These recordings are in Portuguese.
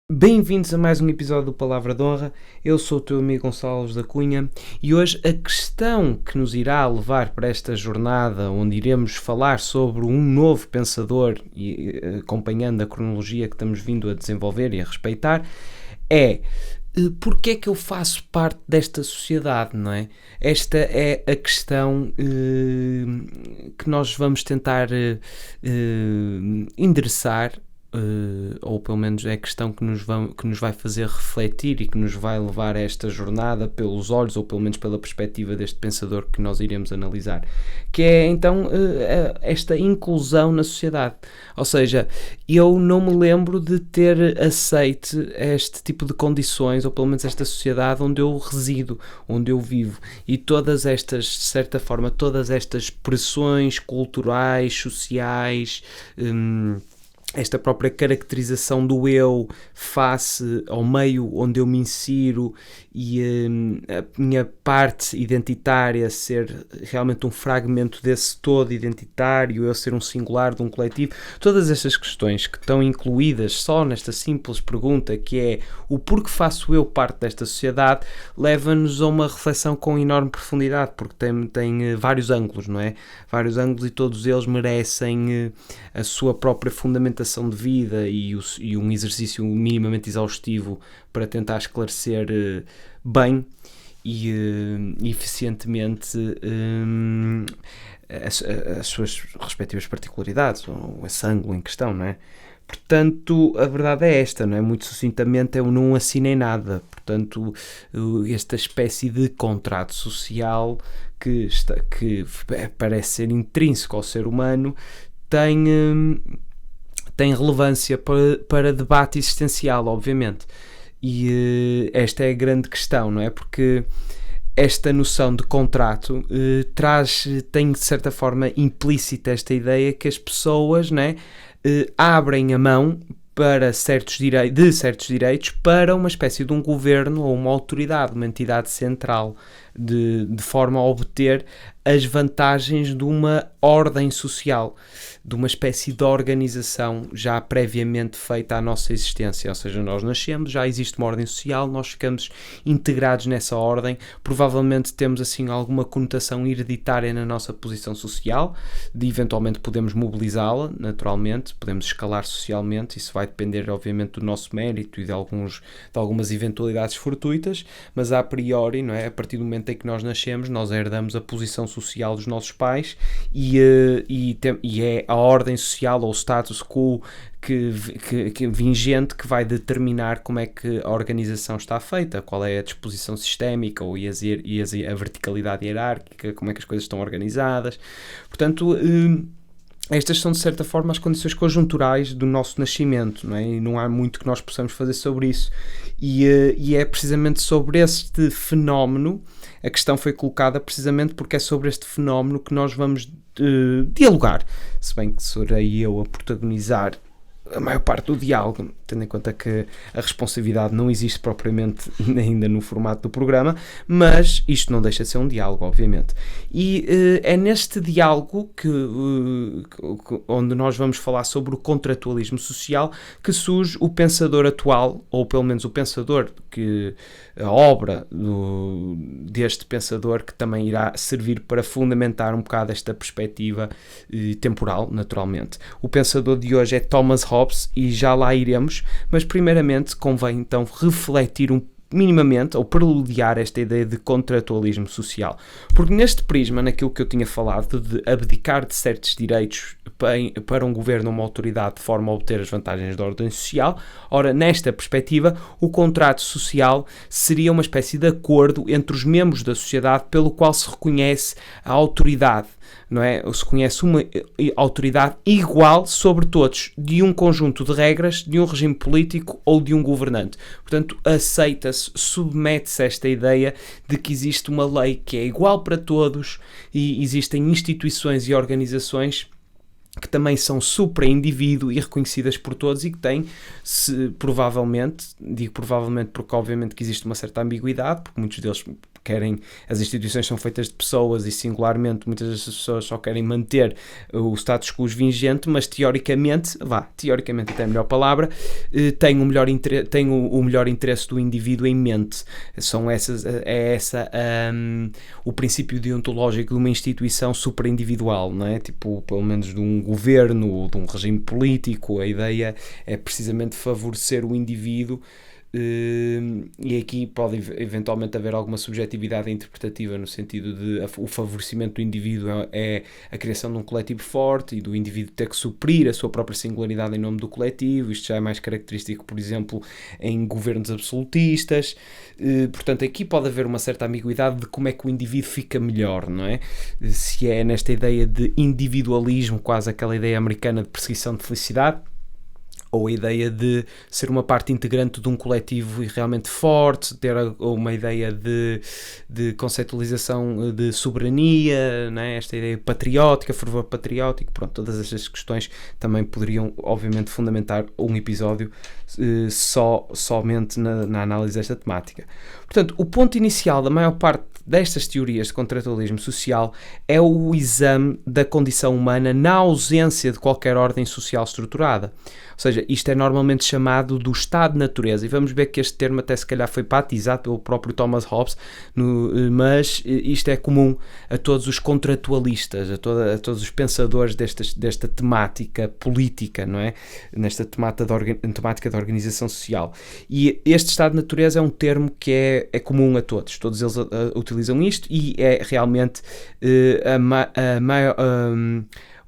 Bem-vindos a mais um episódio do Palavra de Honra. Eu sou o teu amigo Gonçalo da Cunha e hoje a questão que nos irá levar para esta jornada, onde iremos falar sobre um novo pensador e acompanhando a cronologia que estamos vindo a desenvolver e a respeitar, é porque é que eu faço parte desta sociedade, não é? Esta é a questão que nós vamos tentar endereçar. Ou pelo menos é a questão que nos vai fazer refletir e que nos vai levar a esta jornada pelos olhos, ou pelo menos pela perspectiva deste pensador que nós iremos analisar, que é então esta inclusão na sociedade. Ou seja, eu não me lembro de ter aceito este tipo de condições, ou pelo menos esta sociedade onde eu resido, onde eu vivo, e todas estas, de certa forma, todas estas pressões culturais, sociais, esta própria caracterização do eu face ao meio onde eu me insiro e a minha parte identitária ser realmente um fragmento desse todo identitário, eu ser um singular de um coletivo, todas estas questões que estão incluídas só nesta simples pergunta, que é o porquê faço eu parte desta sociedade, leva-nos a uma reflexão com enorme profundidade, porque tem vários ângulos, não é? Vários ângulos, e todos eles merecem a sua própria fundamentação de vida e um exercício minimamente exaustivo para tentar esclarecer bem e eficientemente as suas respectivas particularidades, ou esse ângulo em questão, não é? Portanto, a verdade é esta, não é? Muito sucintamente, eu não assinei nada. Portanto, esta espécie de contrato social que parece ser intrínseco ao ser humano tem relevância para debate existencial, obviamente. E esta é a grande questão, não é? Porque esta noção de contrato tem de certa forma implícita esta ideia que as pessoas, não é, abrem a mão para certos direitos para uma espécie de um governo ou uma autoridade, uma entidade central, de forma a obter as vantagens de uma ordem social, de uma espécie de organização já previamente feita à nossa existência. Ou seja, nós nascemos, já existe uma ordem social, nós ficamos integrados nessa ordem, provavelmente temos assim alguma conotação hereditária na nossa posição social, eventualmente podemos mobilizá-la, naturalmente, podemos escalar socialmente, isso vai depender obviamente do nosso mérito e de algumas eventualidades fortuitas, mas a priori, não é? A partir do momento em que nós nascemos, nós herdamos a posição social dos nossos pais e é a ordem social ou o status quo que vigente que vai determinar como é que a organização está feita, qual é a disposição sistémica ou a verticalidade hierárquica, como é que as coisas estão organizadas. Portanto, estas são de certa forma as condições conjunturais do nosso nascimento, não é? E não há muito que nós possamos fazer sobre isso. E é precisamente sobre este fenómeno, a questão foi colocada precisamente porque é sobre este fenómeno que nós vamos dialogar, se bem que serei eu a protagonizar a maior parte do diálogo, tendo em conta que a responsabilidade não existe propriamente ainda no formato do programa, mas isto não deixa de ser um diálogo, obviamente. E é neste diálogo onde nós vamos falar sobre o contratualismo social que surge o pensador atual, ou pelo menos o pensador a obra deste pensador, que também irá servir para fundamentar um bocado esta perspectiva temporal, naturalmente. O pensador de hoje é Thomas Hobbes e já lá iremos, mas primeiramente convém então refletir minimamente ou preludiar esta ideia de contratualismo social, porque neste prisma, naquilo que eu tinha falado de abdicar de certos direitos para um governo ou uma autoridade de forma a obter as vantagens da ordem social, ora, nesta perspectiva, o contrato social seria uma espécie de acordo entre os membros da sociedade pelo qual se reconhece a autoridade, não é? Ou se conhece uma autoridade igual sobre todos, de um conjunto de regras, de um regime político ou de um governante. Portanto, aceita-se, submete-se a esta ideia de que existe uma lei que é igual para todos e existem instituições e organizações que também são supra-indivíduo e reconhecidas por todos e que têm, provavelmente, digo provavelmente porque obviamente que existe uma certa ambiguidade, porque muitos deles as instituições são feitas de pessoas e singularmente muitas das pessoas só querem manter o status quo vigente, mas teoricamente até é a melhor palavra, tem o melhor interesse do indivíduo em mente. O princípio deontológico de uma instituição superindividual, não é? Tipo, pelo menos de um governo, de um regime político, a ideia é precisamente favorecer o indivíduo. E aqui pode eventualmente haver alguma subjetividade interpretativa, no sentido de o favorecimento do indivíduo é a criação de um coletivo forte e do indivíduo ter que suprir a sua própria singularidade em nome do coletivo. Isto já é mais característico, por exemplo, em governos absolutistas. Portanto, aqui pode haver uma certa ambiguidade de como é que o indivíduo fica melhor, não é? Se é nesta ideia de individualismo, quase aquela ideia americana de perseguição de felicidade, ou a ideia de ser uma parte integrante de um coletivo realmente forte, ter uma ideia de conceitualização de soberania, né? Esta ideia patriótica, fervor patriótico, pronto, todas estas questões também poderiam, obviamente, fundamentar um episódio somente na análise desta temática. Portanto, o ponto inicial da maior parte destas teorias de contratualismo social é o exame da condição humana na ausência de qualquer ordem social estruturada. Ou seja, isto é normalmente chamado do estado de natureza, e vamos ver que este termo até se calhar foi batizado pelo próprio Thomas Hobbes, mas isto é comum a todos os contratualistas, a todos os pensadores desta temática política, não é? Nesta temática da organização social. E este estado de natureza é um termo que é comum a todos eles utilizam isto, e é realmente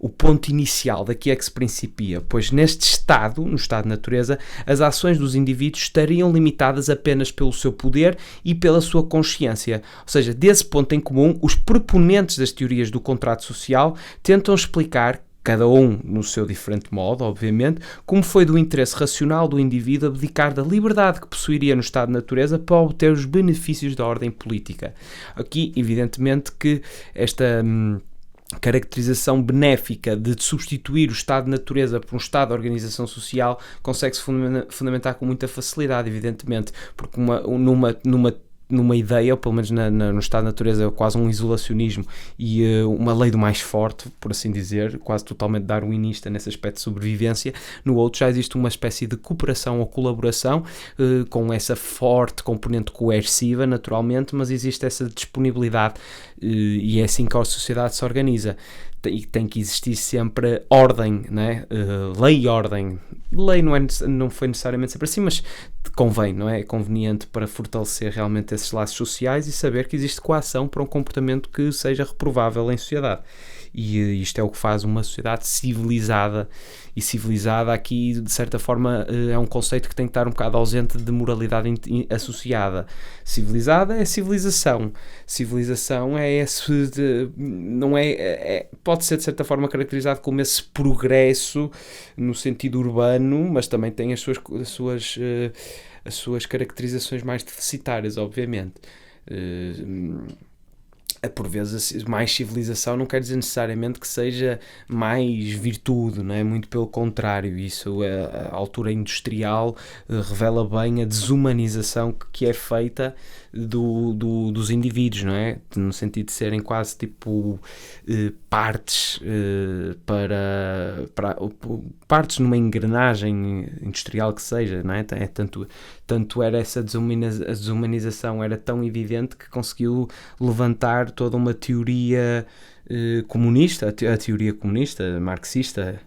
o ponto inicial, daqui é que se principia, pois no estado de natureza, as ações dos indivíduos estariam limitadas apenas pelo seu poder e pela sua consciência. Ou seja, desse ponto em comum, os proponentes das teorias do contrato social tentam explicar, cada um no seu diferente modo, obviamente, como foi do interesse racional do indivíduo abdicar da liberdade que possuiria no estado de natureza para obter os benefícios da ordem política. Aqui, evidentemente, que esta caracterização benéfica de substituir o estado de natureza por um estado de organização social consegue-se fundamentar com muita facilidade, evidentemente, porque numa ideia, ou pelo menos no estado de natureza, é quase um isolacionismo e uma lei do mais forte, por assim dizer, quase totalmente darwinista nesse aspecto de sobrevivência. No outro já existe uma espécie de cooperação ou colaboração, com essa forte componente coerciva, naturalmente, mas existe essa disponibilidade, e é assim que a sociedade se organiza. Tem que existir sempre ordem, né? Lei e ordem. Lei não foi necessariamente sempre assim, mas convém, não é? É conveniente para fortalecer realmente esses laços sociais e saber que existe coação para um comportamento que seja reprovável em sociedade. E isto é o que faz uma sociedade civilizada. E civilizada aqui, de certa forma, é um conceito que tem que estar um bocado ausente de moralidade associada. Civilizada é civilização. Civilização é esse... pode ser, de certa forma, caracterizado como esse progresso no sentido urbano, mas também tem as suas caracterizações mais deficitárias, obviamente. Por vezes, mais civilização não quer dizer necessariamente que seja mais virtude, não é? Muito pelo contrário. Isso, a altura industrial revela bem a desumanização que é feita dos indivíduos, não é? No sentido de serem quase tipo partes partes numa engrenagem industrial que seja, não é? Tanto era essa desumanização era tão evidente que conseguiu levantar toda uma teoria comunista, a teoria comunista, marxista.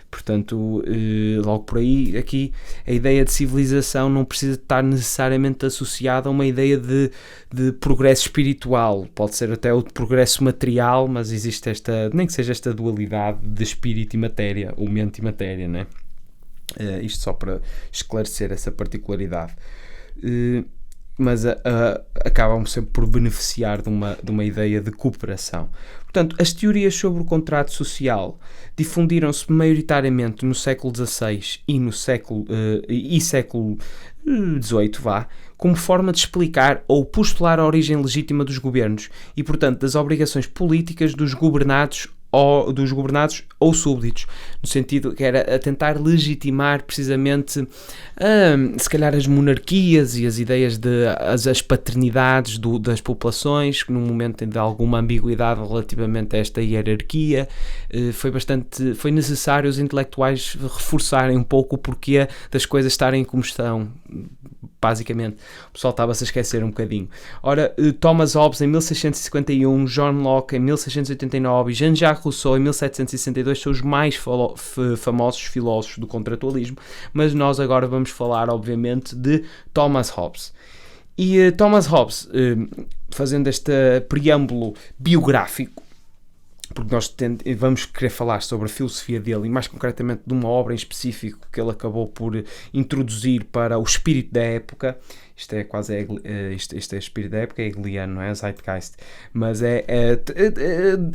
Portanto, logo por aí, aqui, a ideia de civilização não precisa estar necessariamente associada a uma ideia de progresso espiritual. Pode ser até o progresso material, mas existe nem que seja esta dualidade de espírito e matéria, ou mente e matéria, né? Isto só para esclarecer essa particularidade. Mas acabam sempre por beneficiar de uma ideia de cooperação. Portanto, as teorias sobre o contrato social difundiram-se maioritariamente no século XVI e século XVIII, como forma de explicar ou postular a origem legítima dos governos e, portanto, das obrigações políticas dos governados dos governados ou súbditos, no sentido que era a tentar legitimar precisamente se calhar as monarquias e as ideias de as paternidades das populações, num momento de alguma ambiguidade relativamente a esta hierarquia. Foi necessário os intelectuais reforçarem um pouco o porquê das coisas estarem como estão. Basicamente, o pessoal estava-se a esquecer um bocadinho. Ora, Thomas Hobbes em 1651, John Locke em 1689 e Jean-Jacques Rousseau em 1762 são os mais famosos filósofos do contratualismo, mas nós agora vamos falar, obviamente, de Thomas Hobbes. E Thomas Hobbes, fazendo este preâmbulo biográfico, porque nós vamos querer falar sobre a filosofia dele e mais concretamente de uma obra em específico que ele acabou por introduzir para o espírito da época. Isto é quase isto é espírito da época, é hegeliano, não é? Zeitgeist. Mas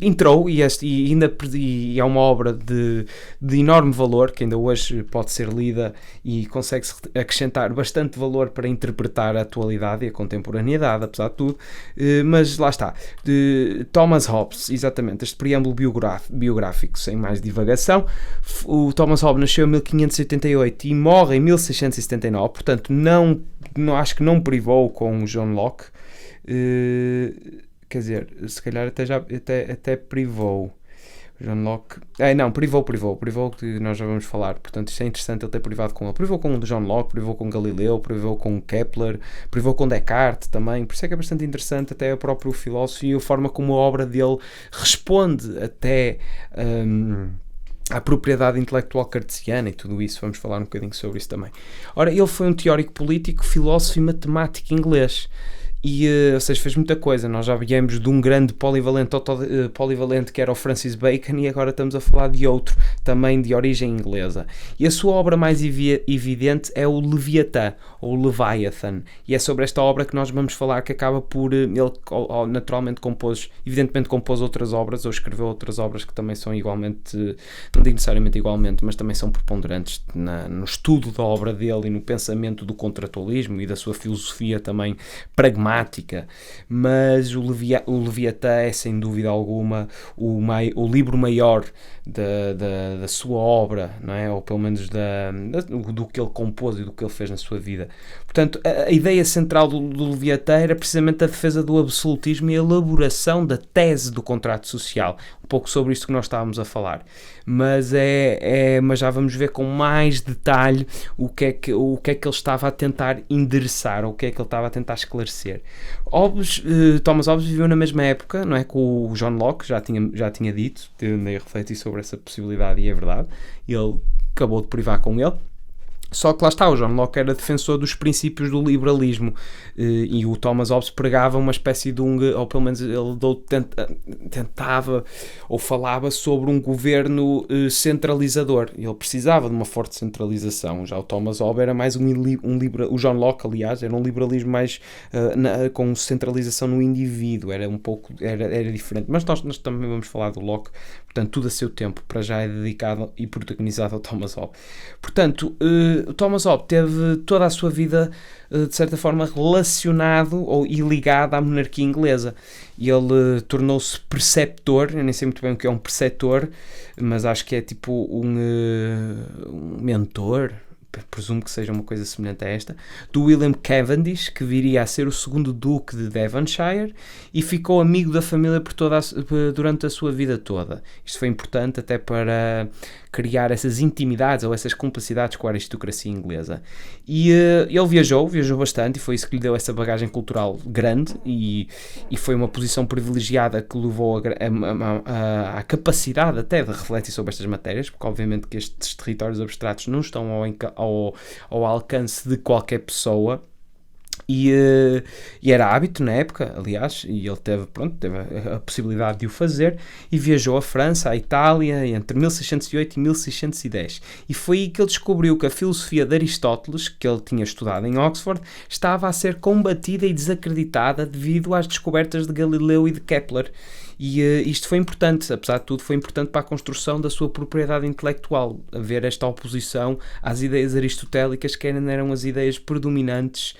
entrou e é uma obra de enorme valor, que ainda hoje pode ser lida e consegue-se acrescentar bastante valor para interpretar a atualidade e a contemporaneidade, apesar de tudo. Mas lá está. Thomas Hobbes, exatamente, este preâmbulo biográfico, sem mais divagação. O Thomas Hobbes nasceu em 1588 e morre em 1679, portanto acho que não privou com o John Locke, quer dizer, se calhar até privou. John Locke, privou, que nós já vamos falar, portanto isto é interessante ele ter privado com ele. Privou com o John Locke, privou com Galileu, privou com Kepler, privou com Descartes também, por isso é que é bastante interessante até o próprio filósofo e a forma como a obra dele responde até à propriedade intelectual cartesiana e tudo isso. Vamos falar um bocadinho sobre isso também. Ora, ele foi um teórico político, filósofo e matemático inglês. Ou seja, fez muita coisa. Nós já viemos de um grande polivalente que era o Francis Bacon e agora estamos a falar de outro, também de origem inglesa. E a sua obra mais evidente é o Leviatã, ou Leviathan. E é sobre esta obra que nós vamos falar, que acaba por... Ele naturalmente compôs outras obras, ou escreveu outras obras que também são igualmente, não digo necessariamente igualmente, mas também são preponderantes no estudo da obra dele e no pensamento do contratualismo e da sua filosofia também pragmática. Mas o Leviatã é sem dúvida alguma o livro maior da sua obra, não é? Ou pelo menos do que ele compôs e do que ele fez na sua vida. Portanto, a ideia central do Leviatã era precisamente a defesa do absolutismo e a elaboração da tese do contrato social. Um pouco sobre isto que nós estávamos a falar. Mas já vamos ver com mais detalhe o que é que ele estava a tentar endereçar, ou o que é que ele estava a tentar esclarecer. Thomas Hobbes viveu na mesma época, não é, com o John Locke, já tinha dito, andei a refletir sobre essa possibilidade e é verdade, ele acabou de privar com ele. Só que lá está, o John Locke era defensor dos princípios do liberalismo e o Thomas Hobbes pregava uma espécie de ou pelo menos ele tentava ou falava sobre um governo centralizador. Ele precisava de uma forte centralização. Já o Thomas Hobbes era mais o John Locke, aliás, era um liberalismo mais com centralização no indivíduo, era diferente. Mas nós também vamos falar do Locke, portanto tudo a seu tempo, para já é dedicado e protagonizado ao Thomas Hobbes. Portanto, o Thomas Hobbes teve toda a sua vida, de certa forma, relacionado e ligado à monarquia inglesa. Ele tornou-se preceptor, eu nem sei muito bem o que é um preceptor, mas acho que é tipo um mentor, presumo que seja uma coisa semelhante a esta, do William Cavendish, que viria a ser o segundo duque de Devonshire e ficou amigo da família durante a sua vida toda. Isto foi importante até para criar essas intimidades ou essas cumplicidades com a aristocracia inglesa. E ele viajou bastante e foi isso que lhe deu essa bagagem cultural grande e foi uma posição privilegiada que levou à capacidade até de refletir sobre estas matérias, porque obviamente que estes territórios abstratos não estão ao alcance de qualquer pessoa. E era hábito na época, aliás, e ele teve a possibilidade de o fazer e viajou à França, à Itália, entre 1608 e 1610. E foi aí que ele descobriu que a filosofia de Aristóteles, que ele tinha estudado em Oxford, estava a ser combatida e desacreditada devido às descobertas de Galileu e de Kepler. E isto foi importante, apesar de tudo, foi importante para a construção da sua propriedade intelectual, haver esta oposição às ideias aristotélicas, que eram as ideias predominantes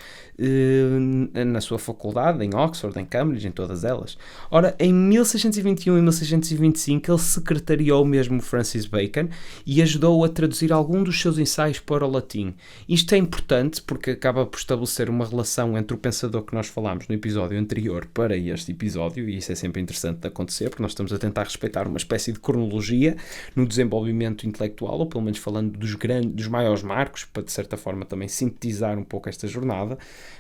na sua faculdade, em Oxford, em Cambridge, em todas elas. Ora, em 1621 e 1625 ele secretariou mesmo Francis Bacon e ajudou a traduzir algum dos seus ensaios para o latim. Isto é importante porque acaba por estabelecer uma relação entre o pensador que nós falámos no episódio anterior para este episódio, e isso é sempre interessante de acontecer, porque nós estamos a tentar respeitar uma espécie de cronologia no desenvolvimento intelectual, ou pelo menos falando dos maiores marcos, para de certa forma também sintetizar um pouco esta jornada.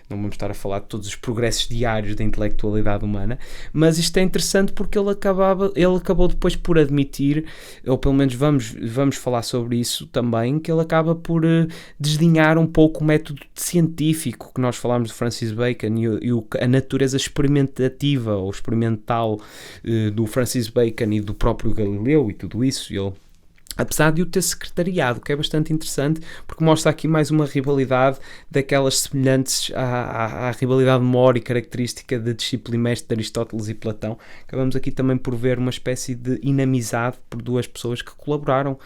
Não vamos estar a falar de todos os progressos diários da intelectualidade humana, mas isto é interessante porque ele acabou depois por admitir, ou pelo menos vamos falar sobre isso também, que ele acaba por desdenhar um pouco o método científico que nós falámos de Francis Bacon e a natureza experimentativa ou experimental do Francis Bacon e do próprio Galileu e tudo isso. Ele, apesar de o ter secretariado, que é bastante interessante, porque mostra aqui mais uma rivalidade daquelas semelhantes à rivalidade maior e característica de discípulo e mestre de Aristóteles e Platão. Acabamos aqui também por ver uma espécie de inamizade por duas pessoas que colaboraram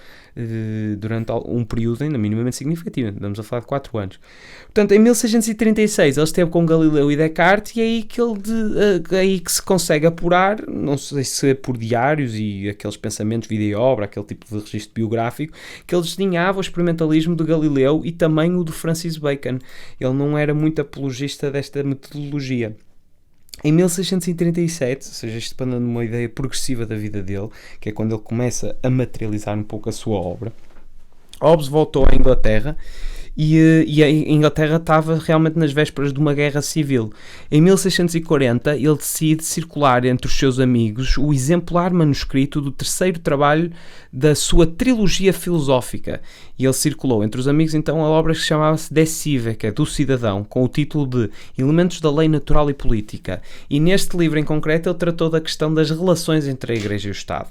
durante um período ainda minimamente significativo. Estamos a falar de 4 anos. Portanto, em 1636 ele esteve com Galileu e Descartes, e é aí que se consegue apurar, não sei se é por diários e aqueles pensamentos, vida e obra, aquele tipo de registro biográfico, que ele desdenhava o experimentalismo de Galileu e também o de Francis Bacon. Ele não era muito apologista desta metodologia. Em 1637, ou seja, isto para dar uma ideia progressiva da vida dele, que é quando ele começa a materializar um pouco a sua obra, Hobbes voltou à Inglaterra e a Inglaterra estava realmente nas vésperas de uma guerra civil. Em 1640 ele decide circular entre os seus amigos o exemplar manuscrito do terceiro trabalho da sua trilogia filosófica, e ele circulou entre os amigos então a obra que chamava-se De Cive, que é do cidadão, com o título de Elementos da Lei Natural e Política, e neste livro em concreto ele tratou da questão das relações entre a Igreja e o Estado.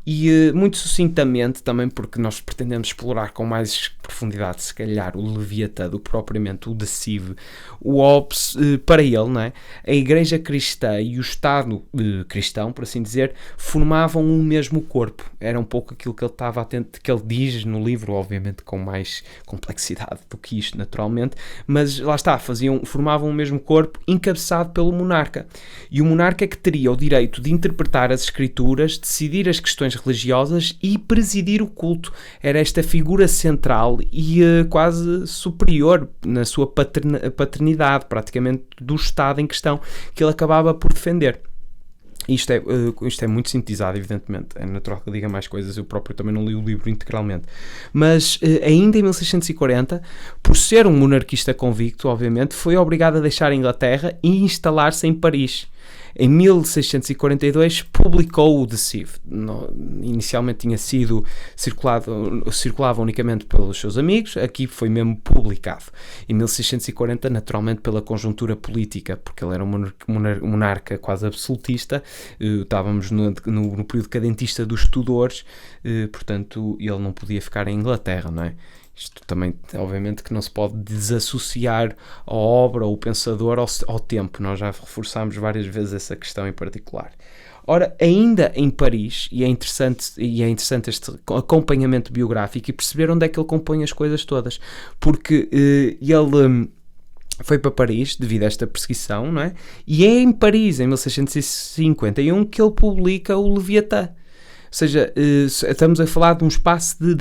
E muito sucintamente, também porque nós pretendemos explorar com mais profundidade, se calhar, o Leviatã do que propriamente o De Cive, o Hobbes, para ele, não é? A Igreja cristã e o Estado cristão, por assim dizer, formavam um mesmo corpo. Era um pouco aquilo que ele estava atento, que ele diz no livro, obviamente com mais complexidade do que isto, naturalmente, mas lá está, formavam o mesmo corpo encabeçado pelo monarca. E o monarca é que teria o direito de interpretar as escrituras, decidir as questões religiosas e presidir o culto. Era esta figura central e quase superior na sua paternidade, praticamente, do Estado em questão, que ele acabava por defender. Isto é muito sintetizado, evidentemente. É natural que eu diga mais coisas. Eu próprio também não li o livro integralmente. Mas, ainda em 1640, por ser um monarquista convicto, obviamente, foi obrigado a deixar a Inglaterra e instalar-se em Paris. Em 1642 publicou o De Cive. Inicialmente tinha sido circulava unicamente pelos seus amigos, aqui foi mesmo publicado. Em 1640, naturalmente pela conjuntura política, porque ele era um monarca quase absolutista, estávamos no período cadentista dos Tudores, portanto ele não podia ficar em Inglaterra, não é? Isto também, obviamente, que não se pode desassociar a obra ou o pensador ao tempo. Nós já reforçámos várias vezes essa questão em particular. Ora, ainda em Paris, e é interessante este acompanhamento biográfico e perceber onde é que ele compõe as coisas todas, porque ele foi para Paris devido a esta perseguição, não é? E é em Paris, em 1651, que ele publica o Leviatã. Ou seja, estamos a falar de um espaço de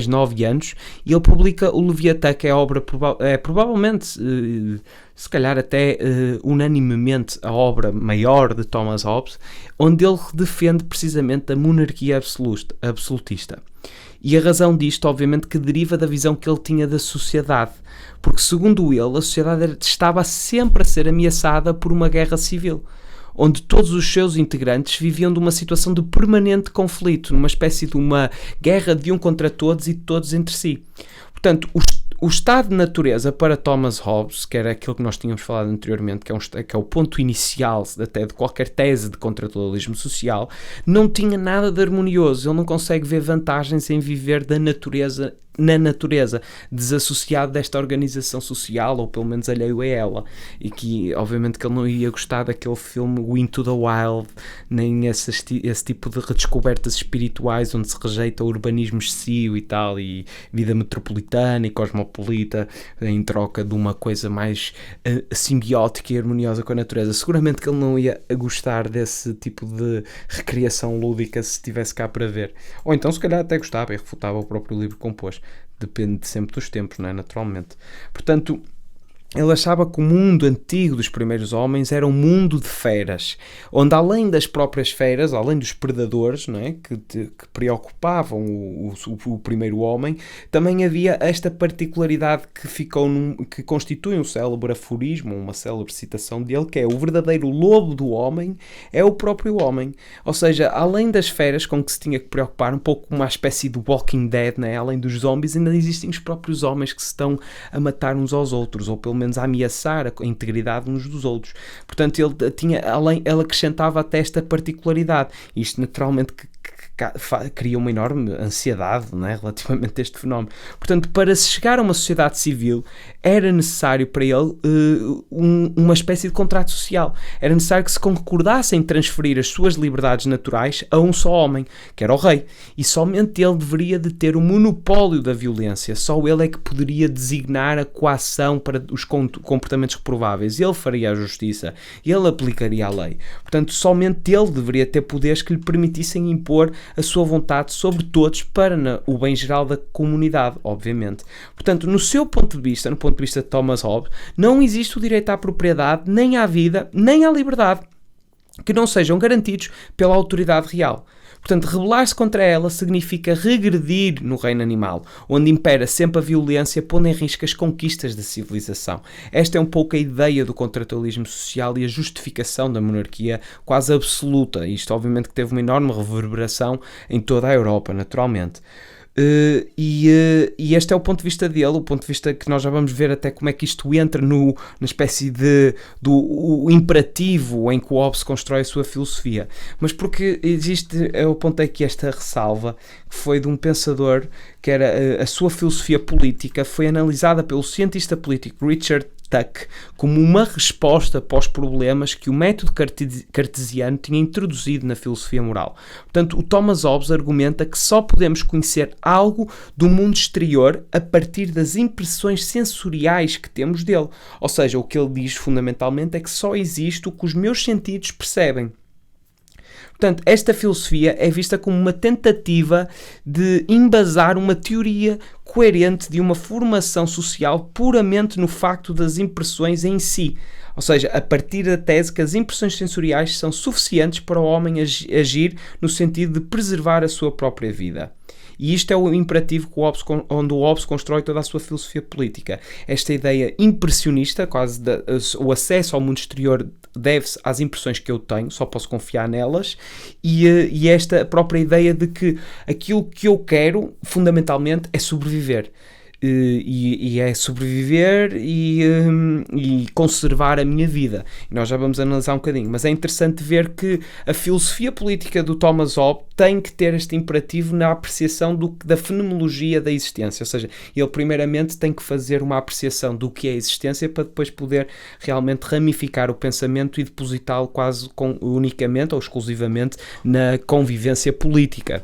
9 anos, e ele publica o Leviatã, que é a obra, provavelmente, se calhar até unanimemente, a obra maior de Thomas Hobbes, onde ele defende precisamente a monarquia absolutista. E a razão disto, obviamente, que deriva da visão que ele tinha da sociedade, porque, segundo ele, a sociedade estava sempre a ser ameaçada por uma guerra civil, onde todos os seus integrantes viviam de uma situação de permanente conflito, numa espécie de uma guerra de um contra todos e de todos entre si. Portanto, o estado de natureza para Thomas Hobbes, que era aquilo que nós tínhamos falado anteriormente, que é o ponto inicial até de qualquer tese de contratualismo social, não tinha nada de harmonioso. Ele não consegue ver vantagens em viver da natureza na natureza, desassociado desta organização social, ou pelo menos alheio a ela, e que obviamente que ele não ia gostar daquele filme Into the Wild, nem esse tipo de redescobertas espirituais onde se rejeita o urbanismo excessivo e tal, e vida metropolitana e cosmopolita em troca de uma coisa mais simbiótica e harmoniosa com a natureza. Seguramente que ele não ia gostar desse tipo de recriação lúdica se estivesse cá para ver, ou então se calhar até gostava e refutava o próprio livro composto. Depende sempre dos tempos, não é? Naturalmente. Portanto, ele achava que o mundo antigo dos primeiros homens era um mundo de feras, onde além das próprias feras, além dos predadores, não é? que preocupavam o primeiro homem, também havia esta particularidade que constitui um célebre aforismo, uma célebre citação dele, que é: o verdadeiro lobo do homem é o próprio homem. Ou seja, além das feras com que se tinha que preocupar, um pouco uma espécie do Walking Dead, não é? Além dos zombies, ainda existem os próprios homens que se estão a matar uns aos outros, ou pelo menos a ameaçar a integridade uns dos outros. Portanto, ele acrescentava até esta particularidade. Isto naturalmente cria uma enorme ansiedade, não é, relativamente a este fenómeno. Portanto, para se chegar a uma sociedade civil, era necessário para ele uma espécie de contrato social. Era necessário que se concordassem em transferir as suas liberdades naturais a um só homem, que era o rei. E somente ele deveria de ter o monopólio da violência. Só ele é que poderia designar a coação para os comportamentos reprováveis. Ele faria a justiça. Ele aplicaria a lei. Portanto, somente ele deveria ter poderes que lhe permitissem impor a sua vontade sobre todos para o bem geral da comunidade, obviamente. Portanto, no seu ponto de vista, no ponto de vista de Thomas Hobbes, não existe o direito à propriedade, nem à vida, nem à liberdade, que não sejam garantidos pela autoridade real. Portanto, rebelar-se contra ela significa regredir no reino animal, onde impera sempre a violência, pondo em risco as conquistas da civilização. Esta é um pouco a ideia do contratualismo social e a justificação da monarquia quase absoluta. Isto, obviamente, que teve uma enorme reverberação em toda a Europa, naturalmente. E este é o ponto de vista dele, o ponto de vista que nós já vamos ver até como é que isto entra na espécie do imperativo em que o Hobbes constrói a sua filosofia. Mas porque eu apontei aqui esta ressalva, que foi de um pensador que era a sua filosofia política foi analisada pelo cientista político Richard Tuck como uma resposta para os problemas que o método cartesiano tinha introduzido na filosofia moral. Portanto, o Thomas Hobbes argumenta que só podemos conhecer algo do mundo exterior a partir das impressões sensoriais que temos dele. Ou seja, o que ele diz fundamentalmente é que só existe o que os meus sentidos percebem. Portanto, esta filosofia é vista como uma tentativa de embasar uma teoria coerente de uma formação social puramente no facto das impressões em si. Ou seja, a partir da tese que as impressões sensoriais são suficientes para o homem agir no sentido de preservar a sua própria vida. E isto é o imperativo onde o Hobbes constrói toda a sua filosofia política. Esta ideia impressionista, quase o acesso ao mundo exterior deve-se às impressões que eu tenho, só posso confiar nelas, e esta própria ideia de que aquilo que eu quero, fundamentalmente, é sobreviver. E é sobreviver e conservar a minha vida. E nós já vamos analisar um bocadinho, mas é interessante ver que a filosofia política do Thomas Hobbes tem que ter este imperativo na apreciação da fenomenologia da existência, ou seja, ele primeiramente tem que fazer uma apreciação do que é a existência para depois poder realmente ramificar o pensamento e depositá-lo quase unicamente ou exclusivamente na convivência política.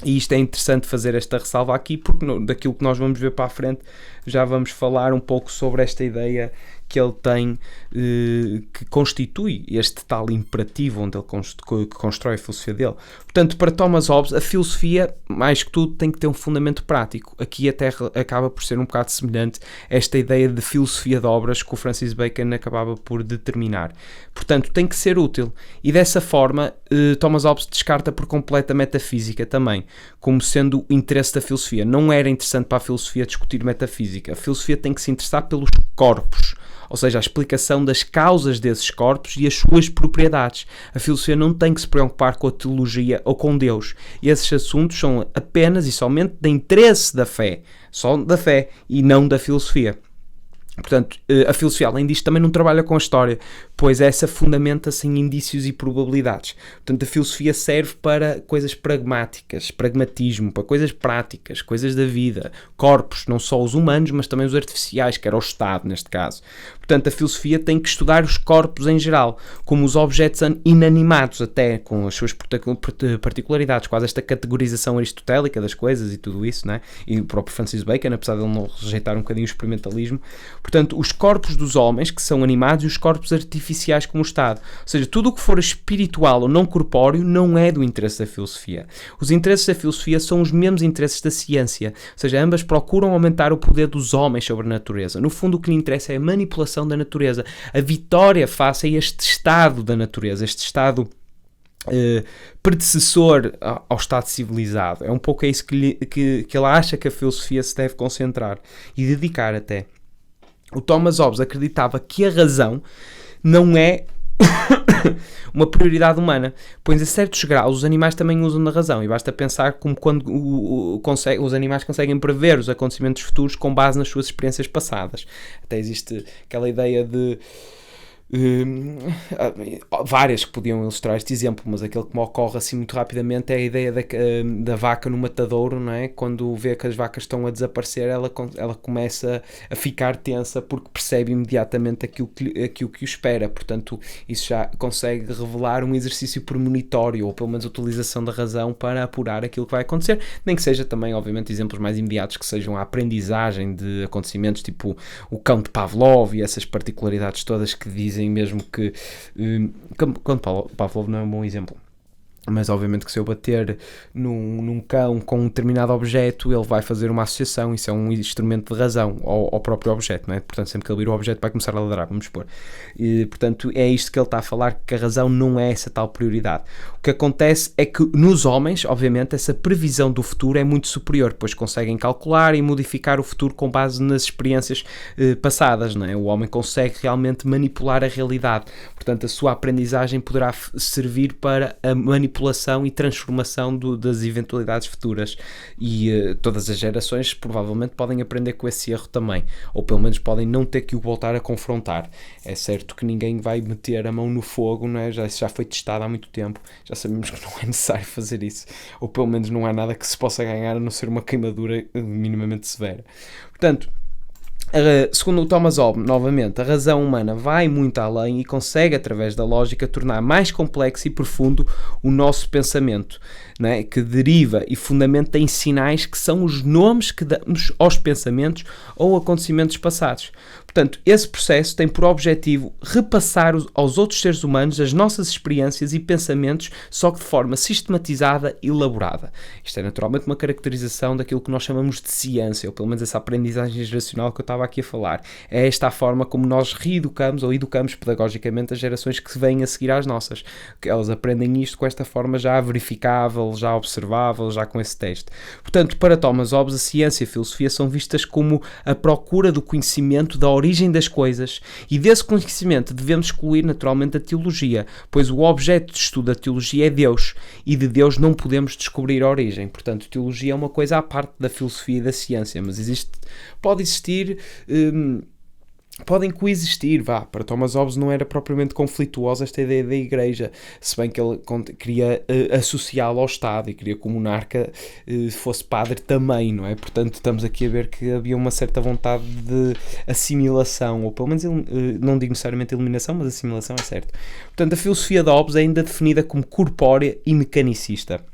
E isto é interessante fazer esta ressalva aqui, porque daquilo que nós vamos ver para a frente já vamos falar um pouco sobre esta ideia que ele tem, que constitui este tal imperativo onde ele constrói a filosofia dele. Portanto, para Thomas Hobbes, a filosofia, mais que tudo, tem que ter um fundamento prático. Aqui até acaba por ser um bocado semelhante a esta ideia de filosofia de obras que o Francis Bacon acabava por determinar. Portanto, tem que ser útil. E dessa forma, Thomas Hobbes descarta por completo a metafísica também, como sendo o interesse da filosofia. Não era interessante para a filosofia discutir metafísica. A filosofia tem que se interessar pelos corpos, ou seja, a explicação das causas desses corpos e as suas propriedades. A filosofia não tem que se preocupar com a teologia ou com Deus. E esses assuntos são apenas e somente de interesse da fé, só da fé e não da filosofia. Portanto, a filosofia, além disto, também não trabalha com a história, depois essa fundamenta-se em indícios e probabilidades. Portanto, a filosofia serve para coisas pragmáticas, pragmatismo, para coisas práticas, coisas da vida, corpos, não só os humanos, mas também os artificiais, que era o Estado, neste caso. Portanto, a filosofia tem que estudar os corpos em geral, como os objetos inanimados, até com as suas particularidades, quase esta categorização aristotélica das coisas e tudo isso, né? E o próprio Francis Bacon, apesar de ele não rejeitar um bocadinho o experimentalismo. Portanto, os corpos dos homens, que são animados, e os corpos artificiais como o Estado. Ou seja, tudo o que for espiritual ou não corpóreo não é do interesse da filosofia. Os interesses da filosofia são os mesmos interesses da ciência. Ou seja, ambas procuram aumentar o poder dos homens sobre a natureza. No fundo, o que lhe interessa é a manipulação da natureza, a vitória face a este estado da natureza, este estado predecessor ao estado civilizado. É um pouco a isso que ele acha que a filosofia se deve concentrar e dedicar até. O Thomas Hobbes acreditava que a razão não é uma prioridade humana, pois a certos graus os animais também usam da razão, e basta pensar como quando os animais conseguem prever os acontecimentos futuros com base nas suas experiências passadas. Até existe aquela ideia de várias que podiam ilustrar este exemplo, mas aquele que me ocorre assim muito rapidamente é a ideia da vaca no matadouro, não é? Quando vê que as vacas estão a desaparecer, ela começa a ficar tensa porque percebe imediatamente aquilo que o espera. Portanto, isso já consegue revelar um exercício premonitório, ou pelo menos a utilização da razão para apurar aquilo que vai acontecer, nem que seja também, obviamente, exemplos mais imediatos que sejam a aprendizagem de acontecimentos, tipo o cão de Pavlov e essas particularidades todas que dizem mesmo que quando Pavlov não é um bom exemplo, mas obviamente que se eu bater num cão com um determinado objeto, ele vai fazer uma associação, isso é um instrumento de razão ao próprio objeto, não é? Portanto, sempre que ele vir o objeto vai começar a ladrar, vamos supor. E, portanto, é isto que ele está a falar, que a razão não é essa tal prioridade. O que acontece é que nos homens, obviamente, essa previsão do futuro é muito superior, pois conseguem calcular e modificar o futuro com base nas experiências passadas, não é? O homem consegue realmente manipular a realidade, portanto, a sua aprendizagem poderá servir para a manipulação e transformação das eventualidades futuras, e todas as gerações provavelmente podem aprender com esse erro também, ou pelo menos podem não ter que o voltar a confrontar. É certo que ninguém vai meter a mão no fogo, não é? Já foi testado há muito tempo, já sabemos que não é necessário fazer isso, ou pelo menos não há nada que se possa ganhar a não ser uma queimadura minimamente severa. Portanto, segundo o Thomas Hobbes, novamente, a razão humana vai muito além e consegue, através da lógica, tornar mais complexo e profundo o nosso pensamento, né? Que deriva e fundamenta em sinais que são os nomes que damos aos pensamentos ou acontecimentos passados. Portanto, esse processo tem por objetivo repassar aos outros seres humanos as nossas experiências e pensamentos, só que de forma sistematizada e elaborada. Isto é naturalmente uma caracterização daquilo que nós chamamos de ciência, ou pelo menos essa aprendizagem geracional que eu estava aqui a falar. É esta a forma como nós reeducamos ou educamos pedagogicamente as gerações que vêm a seguir às nossas. Que elas aprendem isto com esta forma já verificável, já observável, já com esse teste. Portanto, para Thomas Hobbes, a ciência e a filosofia são vistas como a procura do conhecimento da origem das coisas, e desse conhecimento devemos excluir naturalmente a teologia, pois o objeto de estudo da teologia é Deus, e de Deus não podemos descobrir a origem. Portanto, teologia é uma coisa à parte da filosofia e da ciência, mas pode existir... podem coexistir, para Thomas Hobbes não era propriamente conflituosa esta ideia da igreja, se bem que ele queria associá-lo ao Estado e queria que o monarca fosse padre também, não é? Portanto, estamos aqui a ver que havia uma certa vontade de assimilação, ou pelo menos, não digo necessariamente eliminação, mas assimilação é certo. Portanto, a filosofia de Hobbes é ainda definida como corpórea e mecanicista.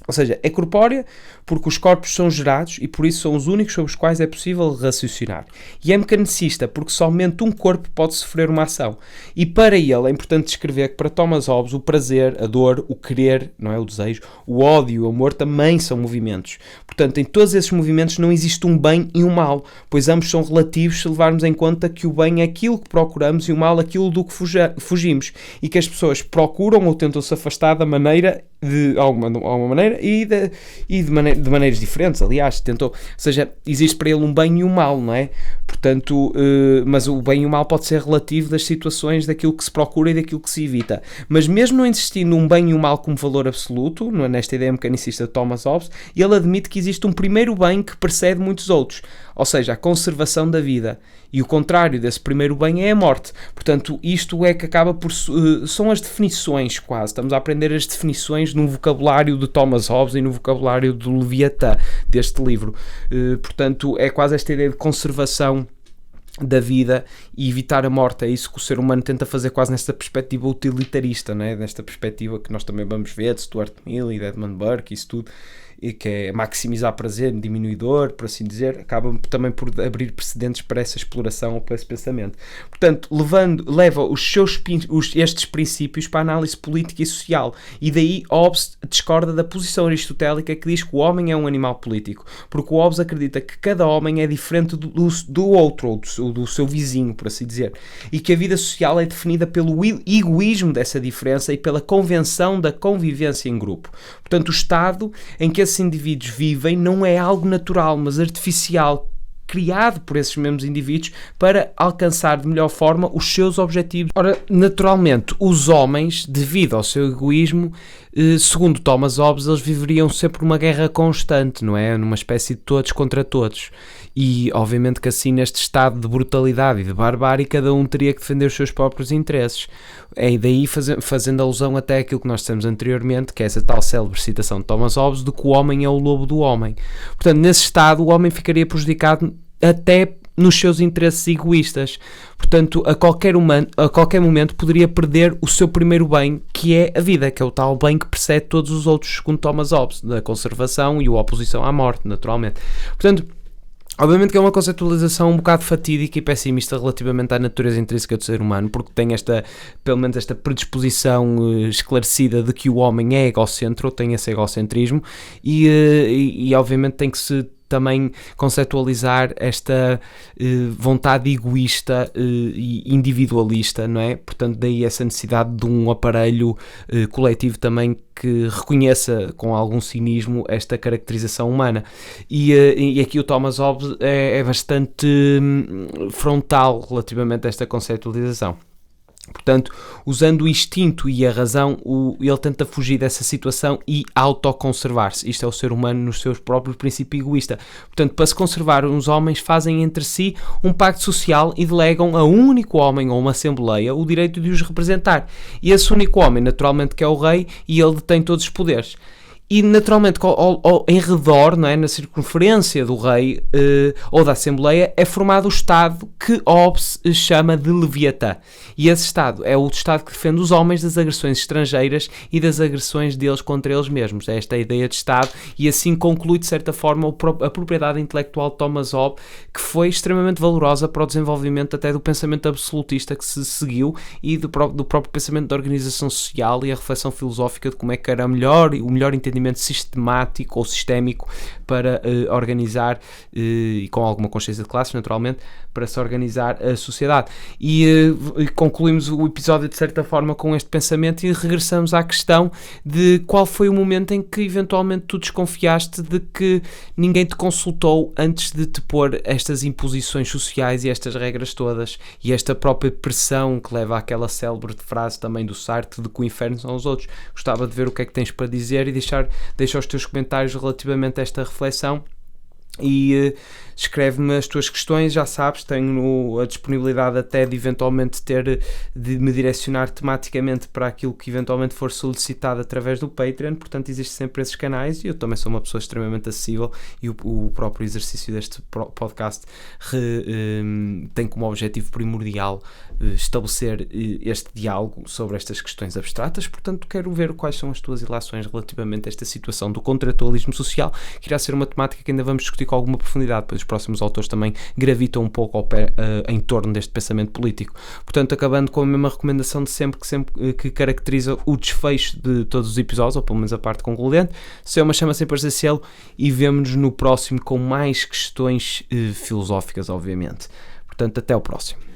Ou seja, é corpórea porque os corpos são gerados e por isso são os únicos sobre os quais é possível raciocinar. E é mecanicista porque somente um corpo pode sofrer uma ação. E para ele é importante descrever que para Thomas Hobbes o prazer, a dor, o querer, não é o desejo, o ódio, o amor também são movimentos. Portanto, em todos esses movimentos não existe um bem e um mal, pois ambos são relativos se levarmos em conta que o bem é aquilo que procuramos e o mal aquilo do que fugimos, e que as pessoas procuram ou tentam se afastar da maneira de alguma maneira e de maneiras diferentes, aliás, tentou, ou seja, existe para ele um bem e um mal, não é? Portanto, mas o bem e o mal pode ser relativo das situações, daquilo que se procura e daquilo que se evita, mas mesmo não existindo um bem e um mal como valor absoluto, não é, nesta ideia mecanicista de Thomas Hobbes, ele admite que existe um primeiro bem que precede muitos outros, ou seja, a conservação da vida, e o contrário desse primeiro bem é a morte. Portanto, isto é que acaba por... são as definições, quase. Estamos a aprender as definições no vocabulário de Thomas Hobbes e no vocabulário do Leviatã, deste livro. Portanto, é quase esta ideia de conservação da vida e evitar a morte. É isso que o ser humano tenta fazer quase nesta perspectiva utilitarista, não é? Nesta perspectiva que nós também vamos ver de Stuart Mill e de Edmund Burke, isso tudo, e que é maximizar prazer, diminuidor, por assim dizer, acaba também por abrir precedentes para essa exploração ou para esse pensamento. Portanto, leva estes princípios para a análise política e social, e daí Hobbes discorda da posição aristotélica que diz que o homem é um animal político, porque o Hobbes acredita que cada homem é diferente do outro, ou do seu vizinho, por assim dizer, e que a vida social é definida pelo egoísmo dessa diferença e pela convenção da convivência em grupo. Portanto, o estado em que esses indivíduos vivem não é algo natural, mas artificial, criado por esses mesmos indivíduos para alcançar de melhor forma os seus objetivos. Ora, naturalmente, os homens, devido ao seu egoísmo, segundo Thomas Hobbes, eles viveriam sempre uma guerra constante, não é? Numa espécie de todos contra todos. E, obviamente, que assim, neste estado de brutalidade e de barbárie, cada um teria que defender os seus próprios interesses. É daí fazendo alusão até àquilo que nós dissemos anteriormente, que é essa tal célebre citação de Thomas Hobbes, de que o homem é o lobo do homem. Portanto, nesse estado, o homem ficaria prejudicado até nos seus interesses egoístas. Portanto, a qualquer momento poderia perder o seu primeiro bem, que é a vida, que é o tal bem que precede todos os outros, segundo Thomas Hobbes, da conservação e a oposição à morte, naturalmente. Portanto, obviamente que é uma conceptualização um bocado fatídica e pessimista relativamente à natureza intrínseca do ser humano, porque tem pelo menos esta predisposição esclarecida de que o homem é egocêntrico, ou tem esse egocentrismo, e obviamente tem que se também conceptualizar esta vontade egoísta e individualista, não é? Portanto, daí essa necessidade de um aparelho coletivo também que reconheça com algum cinismo esta caracterização humana. E aqui o Thomas Hobbes é bastante frontal relativamente a esta conceptualização. Portanto, usando o instinto e a razão, ele tenta fugir dessa situação e autoconservar-se. Isto é o ser humano nos seus próprios princípios egoísta. Portanto, para se conservar, os homens fazem entre si um pacto social e delegam a um único homem ou uma assembleia o direito de os representar. E esse único homem, naturalmente, que é o rei, e ele detém todos os poderes. E naturalmente em redor, não é, na circunferência do rei ou da Assembleia, é formado o Estado que Hobbes chama de Leviatã. E esse Estado é o Estado que defende os homens das agressões estrangeiras e das agressões deles contra eles mesmos. É esta a ideia de Estado, e assim conclui de certa forma a propriedade intelectual de Thomas Hobbes, que foi extremamente valorosa para o desenvolvimento até do pensamento absolutista que se seguiu e do próprio pensamento da organização social e a reflexão filosófica de como é que era o melhor entendimento sistemático ou sistémico para organizar, e com alguma consciência de classe, naturalmente, para se organizar a sociedade. E concluímos o episódio de certa forma com este pensamento e regressamos à questão de qual foi o momento em que eventualmente tu desconfiaste de que ninguém te consultou antes de te pôr estas imposições sociais e estas regras todas e esta própria pressão que leva àquela célebre frase também do Sartre de que o inferno são os outros. Gostava de ver o que é que tens para dizer e deixa os teus comentários relativamente a esta reflexão e escreve-me as tuas questões. Já sabes, tenho a disponibilidade até de eventualmente de me direcionar tematicamente para aquilo que eventualmente for solicitado através do Patreon, portanto existem sempre esses canais e eu também sou uma pessoa extremamente acessível e o próprio exercício deste podcast tem como objetivo primordial estabelecer este diálogo sobre estas questões abstratas. Portanto quero ver quais são as tuas ilações relativamente a esta situação do contratualismo social, que irá ser uma temática que ainda vamos discutir com alguma profundidade, pois os próximos autores também gravitam um pouco em torno deste pensamento político. Portanto, acabando com a mesma recomendação de sempre que caracteriza o desfecho de todos os episódios, ou pelo menos a parte concludente, se é uma chama sempre a cielo, e vemo-nos no próximo com mais questões filosóficas, obviamente. Portanto, até ao próximo.